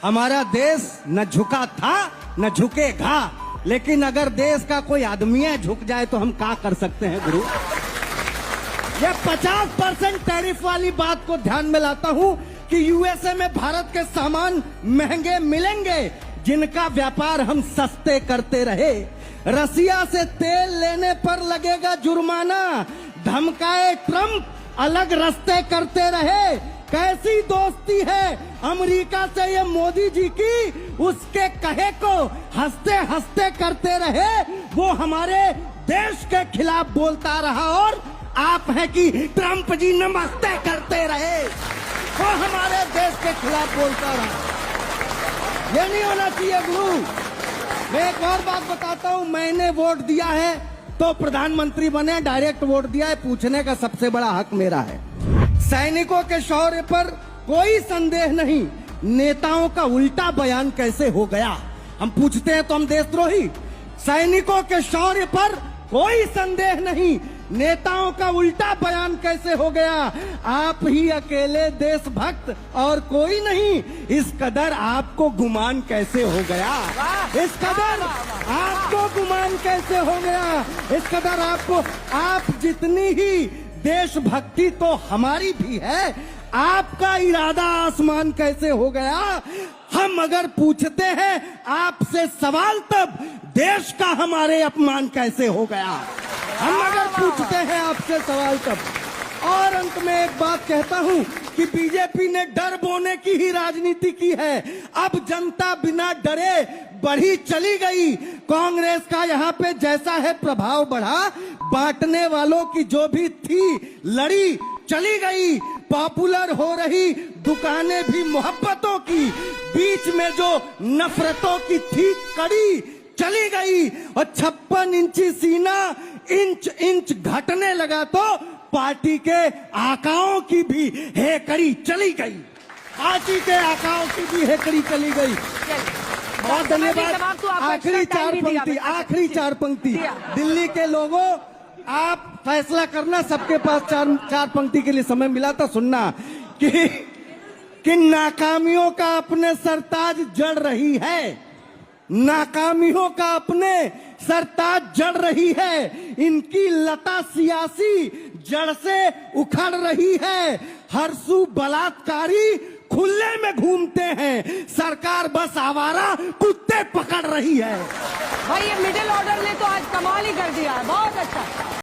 हमारा देश न झुका था न झुकेगा, लेकिन अगर देश का कोई आदमी झुक जाए तो हम क्या कर सकते हैं गुरु। ये 50% टैरिफ वाली बात को ध्यान में लाता हूं कि यूएसए में भारत के सामान महंगे मिलेंगे जिनका व्यापार हम सस्ते करते रहे। रसिया से तेल लेने पर लगेगा जुर्माना, धमकाए ट्रंप अलग रास्ते करते रहे। कैसी दोस्ती है अमेरिका से ये मोदी जी की, उसके कहे को हंसते हंसते करते रहे। वो हमारे देश के खिलाफ बोलता रहा और आप हैं कि ट्रंप जी नमस्ते करते रहे। वो हमारे देश के खिलाफ बोलता रहा। ये नहीं होना चाहिए गुरु। मैं एक और बात बताता हूं, मैंने वोट दिया है तो प्रधानमंत्री बने, डायरेक्ट वोट दिया है, पूछने का सबसे बड़ा हक मेरा है। सैनिकों के शौर्य पर कोई संदेह नहीं, नेताओं का उल्टा बयान कैसे हो गया। हम पूछते हैं तो हम देशद्रोही। सैनिकों के शौर्य पर कोई संदेह नहीं, नेताओं का उल्टा बयान कैसे हो गया। आप ही अकेले देशभक्त और कोई नहीं, इस कदर आपको गुमान कैसे हो गया। इस कदर आपको गुमान कैसे हो गया, इस कदर आपको, आप जितनी ही देशभक्ति तो हमारी भी है, आपका इरादा आसमान कैसे हो गया। हम अगर पूछते हैं आपसे सवाल तब देश का हमारे अपमान कैसे हो गया। हम अगर पूछते हैं आपसे सवाल तब। और अंत में एक बात कहता हूं कि बीजेपी ने डर बोने की ही राजनीति की है। अब जनता बिना डरे बढ़ी चली गई। कांग्रेस का यहाँ पे जैसा है प्रभाव बढ़ा, बांटने वालों की जो भी थी लड़ी चली गई। पॉपुलर हो रही दुकानें भी मोहब्बतों की, बीच में जो नफरतों की थी कड़ी चली गई। और 56 इंची सीना इंच इंच घटने लगा तो पार्टी के आकाओं की भी हेकड़ी चली गई। पार्टी के आकाओं की भी हेकड़ी चली गई। बहुत धन्यवाद। आखिरी चार पंक्ति दिल्ली के लोगों, आप फैसला करना। सबके पास चार पंक्ति के लिए समय मिला था, सुनना कि नाकामियों का अपने सरताज जड़ रही है, नाकामियों का अपने सरताज जड़ रही है। इनकी लता सियासी जड़ से उखड़ रही है। हरसू बलात्कारी खुले में घूमते हैं, सरकार बस आवारा कुत्ते पकड़ रही है। भाई ये मिडिल ऑर्डर ने तो आज कमाल ही कर दिया है, बहुत अच्छा।